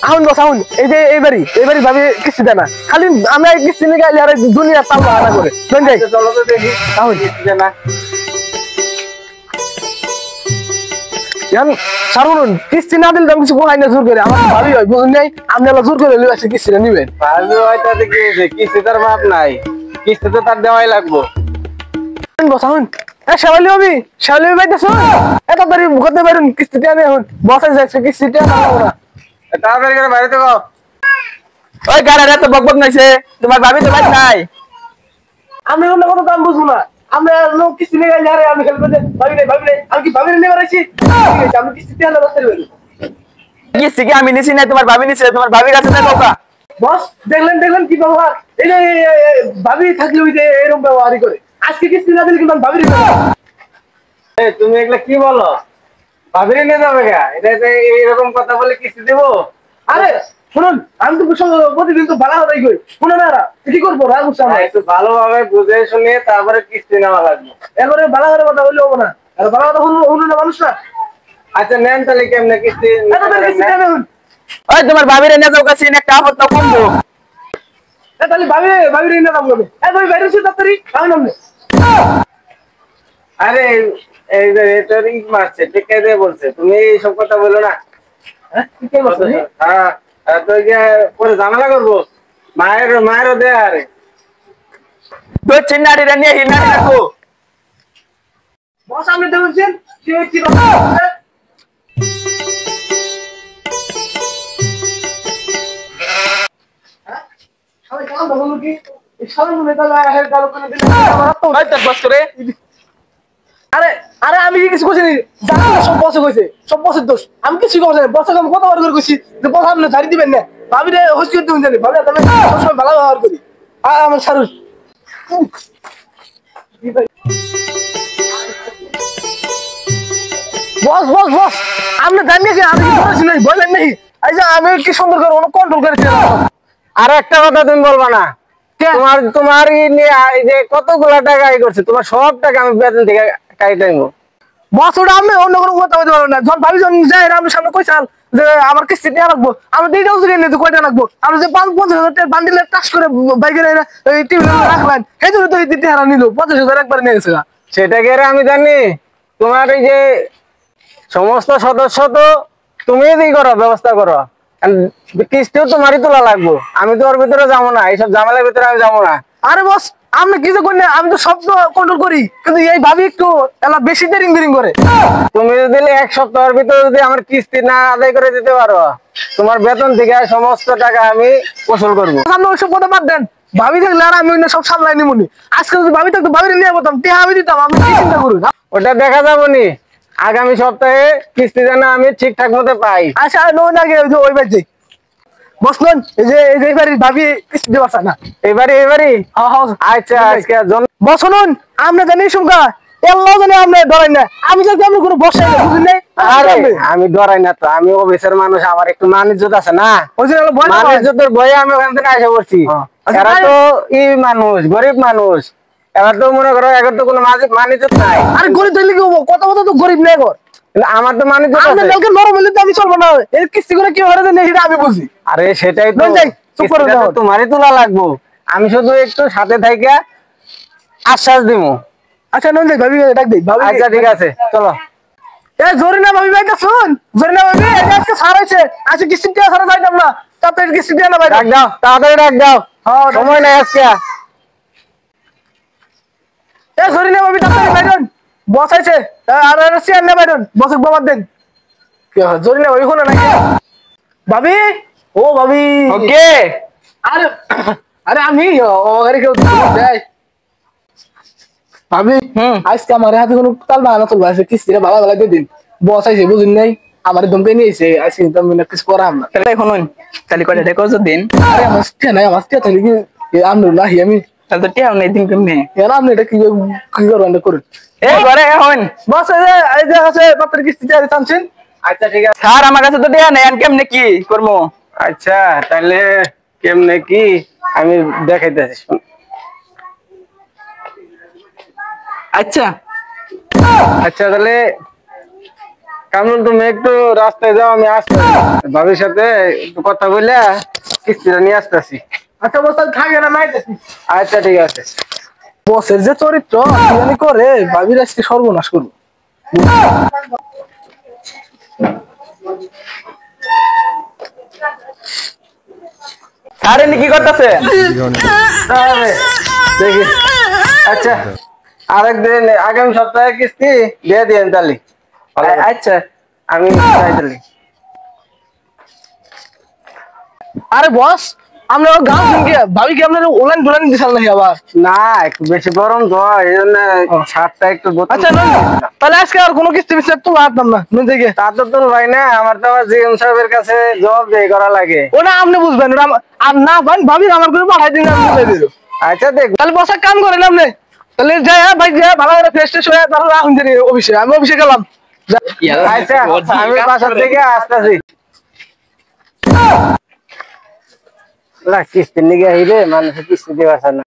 আহুন বস আহুন এইবারই ভাবি কিস্তি দেয় না খালি আমরা কিস্তি নিয়ে গেলে আর দুনিয়া তাল বাহানা করে যাই চলো তো দেখি আহুন কিস্তি দেয় না। সারুন কিস্তি না দিলে আমি কিছু কোহাই না জোর করে আমার ভাবি হয় বুঝুন নাই আপনি জোর করে লিয়ে আসে কিস্তিটা নিবেন ভাবি হয়তো কি হয়েছে, কিস্তি তার মাপ নাই, কিস্তি তো তার দেওয়াই লাগবো। বস আহুন শেওয়ালি ভাবি বাইতেছ এত তারি করতে পারেন কিস্তিটা আমি এখন বসাই যাচ্ছে কিস্তিটা না তাড়াতাড়ি করে বাড়িতে গো। ওই গাড়ারে তো বকবক নাইছে, তোমার ভাবি তো ভাই নাই। আমি অন্য কোনো দাম বুঝবো না আমরা লোক কিস্তি নিয়ে গেলে আরে আমি খালি ভাবি নাই আমি কি ভাবি নিয়ে বেড়াইছি আমি কিস্তিতে আনলে বসতে পারি কিস্তি কি আমি নিছি না, তোমার ভাবি নিছে, তোমার ভাবির কাছে না নৌকা। বস দেখলেন কি ব্যবহার এই যে ভাবি থাকলে ওই যে এরকম ব্যবহারই করে আজকে কিস্তি না দিলে কিন্তু আমি ভাবির তুমি এগুলা কি বলো, ভাবিরে নিয়ে যাবে গা? এটা এরকম কথা বলে কিস্তি দেবো? আরে শুনুন আমি তো প্রতিদিন তো ভাড়া হতাই কই শুনুন না কি করবো রাগ উঠছে আমার একটু ভালোভাবে বুঝে শুনে তারপরে কিস্তি নেওয়া লাগবে। এবারে ভাড়া করে কথা বললে হবো না আর ভাড়া কথা শুনুন না মানুষ না আচ্ছা নেন তাহলে কেমনে কিস্তি? ওই তোমার ভাবিরে নিয়ে যাও কাছে একটা আপদ তো কমবো। তাহলে ভাবির এনে দাম করবে তুমি বাইরে তাড়াতাড়ি আমি নামবে আরে এই যে এটা রিং মারছে, ঠিক আছে বলছে, তুমি এইসব কথা বলো না। হ্যাঁ ঠিক আছে হ্যাঁ তো পরে ঝামেলা করবো, মায়েরও দে। আরে দুই চিন্নাড়ি রে নিয়ে হিনাড়ি রাখো। বস আপনি দেখছেন কি আরে আমি কিছু কইছি সব বসে কইছে সব বসের দোষ আমি কিছু কইছি বসে আমি কতবার করে কইছি যে বস আপনি ছাড়ি দিবেন না ভাবি রে হস করে দিবেন জানি ভাবি আমি সবসময় ভালো ব্যবহার করি আমার সারুন বস আপনি জানিয়েছেন আমি কি বলেছি নাই বলেন নাই এই যে আমি কি সুন্দর করে কন্ট্রোল করেছি আর একটা কথা তুমি বলবা না, তোমার এই যে কতগুলা টাকা করছে, তোমার সব টাকা আমি বেতন থেকে কাইতে নিবো। বস ওটা আমি অন্য কোনো কথা বলতে পারবো না যখন ভাবি যখন যাই আমি সামনে কইসাল যে আমার কিস্তি দেওয়া লাগবো আমি দুইটাও জুড়ে নিয়ে কয়টা লাগবো আমি যে 50,000 টাকা বান্ডিলে টাচ করে বাইকের টিভি রাখলেন সেই জন্য তো এই দিতে হারা নিল 50,000 একবার নিয়ে গেছে সেটাকে আমি জানি, তোমার এই যে সমস্ত সদস্য তো তুমি করো, ব্যবস্থা করো, কিস্তিও তোমারই তোলা লাগবো, আমি তো ওর ভিতরে যাবো না, এইসব ঝামেলার ভিতরে আমি যাবো না। আরে বস আমি কিছু করি না আমি তো সব কন্ট্রোল করি কিন্তু এই ভাবি একটু এলা বেশি দেরিং করে তুমি যদি 1 সপ্তাহের ভিতরে যদি আমার কিস্তি না আদায় করে দিতে পারো, তোমার বেতন থেকে সমস্ত টাকা আমি ওসুল করবো। আপনি ওইসব কথা বাদ দেন ভাবি থাকলে আর আমি সব সামলাই নিমুনি আজকে যদি ভাবি থাকতো ভাবির নিয়ে বলতাম তে আমি দিতাম আমি কি চিন্তা করি ওটা দেখা যাবো নি, আগামী সপ্তাহে কিস্তি যেন আমি ঠিকঠাক মতো পাই। আচ্ছা নোন আগে ওই বাজে বসলেন এই যে এইবারই ভাবি কিস্তি দেওয়া না এবারে আচ্ছা আজকে বসুন আমরা জানি সুমকা এল্লাহ জানি আমরা ডরাই না আমি যদি আমি কোনো বসাই না বুঝলেন না আরে আমি ডরাই না তো, আমি অফিসের মানুষ, আমার একটু মান ইজ্জত আছে না, ওই যে মান ইজ্জতের ভয়ে আমি ওখান থেকে আসা করছি। এরা তো মানুষ, গরিব মানুষ, এবার তো মনে করো এবার তো কোনো মান ইজ্জত নাই। আরে গরিব থাকলে কি হবো কত তো গরিব নেই ঘর আমার তো মান ইজ্জত আছে। কালকে নরম হলে তো আমি চলবো না এই কিস্তি করে কি হরে নেই সেটা আমি বুঝি। আরে সেটাই তো, তোমারই তোলা লাগবো, আমি শুধু একটু সাথে থাইকা আশ্বাস দিমু। আচ্ছা নন যাই ভাবি ডাক দেই ভাবি আচ্ছা ঠিক আছে চলো। এ জরিনা ভাবি ভাই শুন জরিনা ভাবি এটা আজকে সার হইছে আজকে কিস্তি দিয়ে সারা যাইতাম না তাতে কিস্তি দিয়ে না ভাই ডাক দাও, তাড়াতাড়ি ডাক দাও, সময় নাই আজকে। এ জরিনা ভাবি তাড়াতাড়ি বাইরন বসাইছে আর সিয়ার না বাইরন বসক বাবার দেন কি জরিনা ভাবি কোন নাকি ভাবি ও ভাবি ওকে আরে আরে আমি ওখানে কেউ দেয় ভাবি আজকে আমার হাতে কোনো তাল বাহানা চলবে আছে কিস্তিটা ভালো ভালো দিয়ে দিন বস আইছে বুঝুন নাই আমার ধমকে নিয়েছে আজকে তুমি কিছু করাম না তাহলে শুনুন তাহলে কয়টা টাকা দিন। আরে আমার টিয়া নাই আমার টিয়া তাহলে কি আমি নাহি আমি তাহলে তো টিয়াও নাই দিন কেমনে এর আপনি এটা কি করবেন করুন এই ঘরে এখন বস এই যে আছে পাত্রের কিস্তি দিয়ে টানছেন। আচ্ছা ঠিক আছে স্যার আমার কাছে তো টিয়া নাই আমি কেমনে কি করবো। আচ্ছা তাহলে কেমনে কি আমি দেখাইতেছি। আচ্ছা আচ্ছা তাহলে কামরুল তুমি একটু রাস্তায় যাও, আমি আসতেছি ভাবির সাথে একটু কথা বলে কিস্তিটা নিয়ে আসতেছি। আচ্ছা বস থাকে না নাইতেছি। আচ্ছা ঠিক আছে। বসের যে চরিত্র কি জানি করে ভাবির আজকে সর্বনাশ করবো। স্যার এনে কি করতেছে? তাহলে দেখি। আচ্ছা আরেকদিন আগামী সপ্তাহে কিস্তি দিয়ে দিন তাহলে। আচ্ছা আমি যাই তাহলে। আরে বস আপনার গান শুনকে ভাবি কি আপনার ওলান ডোলান দিশাল নাকি আবার? না একটু বেশি গরম তো এই জন্য শার্টটা একটু বোতাম। আচ্ছা তাহলে আজকে আর কোনো কিস্তি বিস্তি তো লাগতাম না নুন থেকে। তা তো তুল ভাই না, আমার তো আবার জিএম সাহেবের কাছে জবাবদিহি করা লাগে। ওটা আপনি বুঝবেন, ওটা আর না ভাবি আমার করে পাঠাই দিন, আমি বুঝাই দিল। আচ্ছা দেখ তাহলে বসা কাম করেন আপনি, তাহলে যাই ভাই যা ভালো করে ফ্রেশ ট্রেশ হয়ে তাহলে রাখুন অফিসে, আমি অফিসে গেলাম। আচ্ছা আমি বাসা থেকে আসতেছি। কিস্তির নিগে আইলে মানুষের কিস্তি দিতে পারছে না।